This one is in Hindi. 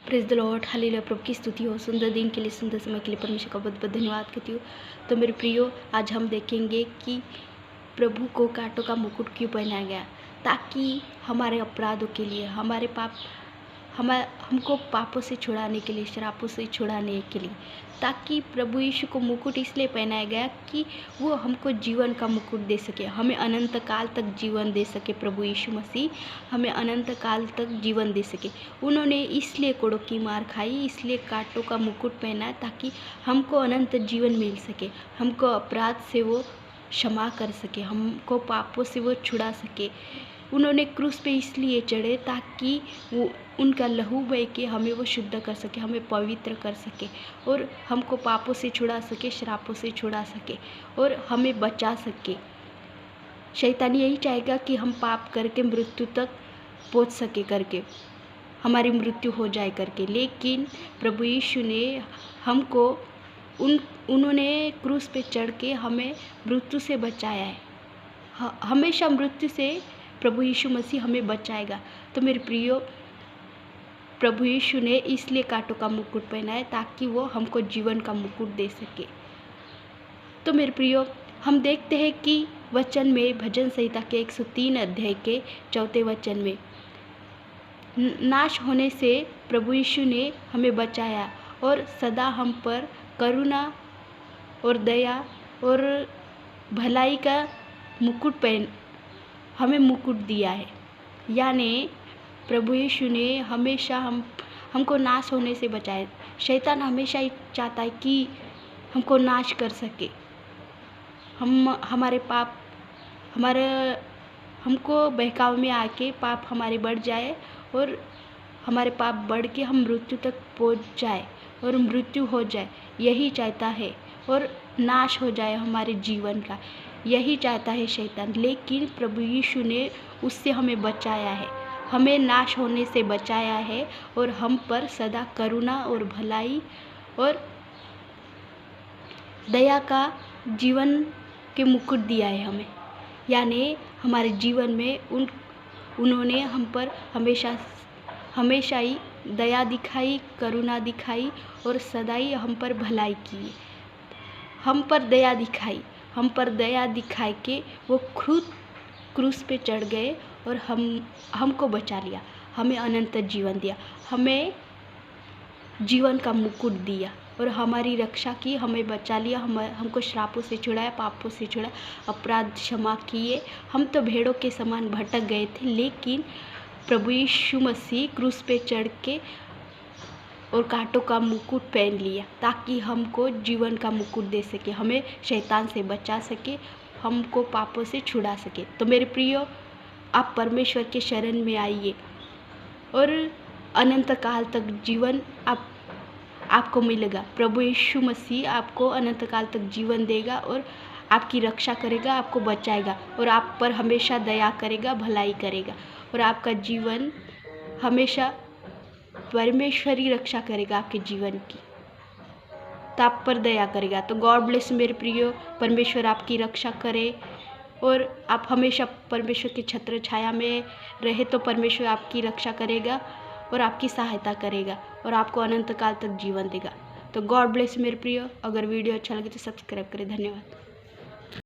Praise the lord, hallelujah. प्रभु की स्तुति हो। सुंदर दिन के लिए, सुंदर समय के लिए परमेश्वर का बहुत बहुत धन्यवाद करती हूँ। तो मेरे प्रियो, आज हम देखेंगे कि प्रभु को कांटों का मुकुट क्यों पहनाया गया, ताकि हमारे अपराधों के लिए, हमारे पाप, हमको पापों से छुड़ाने के लिए, श्रापों से छुड़ाने के लिए, ताकि प्रभु यीशु को मुकुट इसलिए पहनाया गया कि वो हमको जीवन का मुकुट दे सके, हमें अनंत काल तक जीवन दे सके। प्रभु यीशु मसीह हमें अनंत काल तक जीवन दे सके। उन्होंने इसलिए कोड़ों की मार खाई, इसलिए कांटों का मुकुट पहना, ताकि हमको अनंत जीवन मिल सके, हमको अपराध से वो क्षमा कर सके, हमको पापों से वो छुड़ा सके। उन्होंने क्रूस पे इसलिए चढ़े ताकि वो उनका लहू बह के हमें वो शुद्ध कर सके, हमें पवित्र कर सके और हमको पापों से छुड़ा सके, श्रापों से छुड़ा सके और हमें बचा सके। शैतान यही चाहेगा कि हम पाप करके मृत्यु तक पहुंच सके, करके हमारी मृत्यु हो जाए करके, लेकिन प्रभु यीशु ने हमको उन्होंने क्रूस पे चढ़ के हमें मृत्यु से बचाया है। हमेशा मृत्यु से प्रभु यीशु मसीह हमें बचाएगा। तो मेरे प्रियो, प्रभु यीशु ने इसलिए कांटों का मुकुट पहनाया ताकि वो हमको जीवन का मुकुट दे सके। तो मेरे प्रियो, हम देखते हैं कि वचन में, भजन संहिता के 103 अध्याय के 4 वचन में, नाश होने से प्रभु यीशु ने हमें बचाया और सदा हम पर करुणा और दया और भलाई का मुकुट हमें मुकुट दिया है। यानी प्रभु यीशु ने हमेशा हमको नाश होने से बचाया। शैतान हमेशा ही चाहता है कि हमको नाश कर सके, हमारे पाप, हमको बहकाव में आके पाप हमारे बढ़ जाए और हमारे पाप बढ़ के हम मृत्यु तक पहुंच जाए और मृत्यु हो जाए, यही चाहता है, और नाश हो जाए हमारे जीवन का, यही चाहता है शैतान। लेकिन प्रभु यीशु ने उससे हमें बचाया है, हमें नाश होने से बचाया है और हम पर सदा करुणा और भलाई और दया का जीवन के मुकुट दिया है हमें। यानी हमारे जीवन में उन्होंने हम पर हमेशा ही दया दिखाई, करुणा दिखाई और सदा ही हम पर भलाई की, हम पर दया दिखाई के वो खुद क्रूस पे चढ़ गए और हमको बचा लिया, हमें अनंत जीवन दिया, हमें जीवन का मुकुट दिया और हमारी रक्षा की, हमें बचा लिया, हमको श्रापों से छुड़ाया, पापों से छुड़ाया, अपराध क्षमा किए। हम तो भेड़ों के समान भटक गए थे, लेकिन प्रभु यीशु मसीह क्रूस पे चढ़ के और कांटों का मुकुट पहन लिया ताकि हमको जीवन का मुकुट दे सके, हमें शैतान से बचा सके, हमको पापों से छुड़ा सके। तो मेरे प्रियो, आप परमेश्वर के शरण में आइए और अनंत काल तक जीवन आपको मिलेगा। प्रभु यीशु मसीह आपको अनंत काल तक जीवन देगा और आपकी रक्षा करेगा, आपको बचाएगा और आप पर हमेशा दया करेगा, भलाई करेगा और आपका जीवन हमेशा परमेश्वर ही रक्षा करेगा आपके जीवन की, तो आप पर दया करेगा। तो गॉड ब्लेस मेरे प्रियो, परमेश्वर आपकी रक्षा करे और आप हमेशा परमेश्वर की छत्र छाया में रहे, तो परमेश्वर आपकी रक्षा करेगा और आपकी सहायता करेगा और आपको अनंत काल तक जीवन देगा। तो गॉड ब्लेस मेरे प्रियो। अगर वीडियो अच्छा लगे तो सब्सक्राइब करें। धन्यवाद।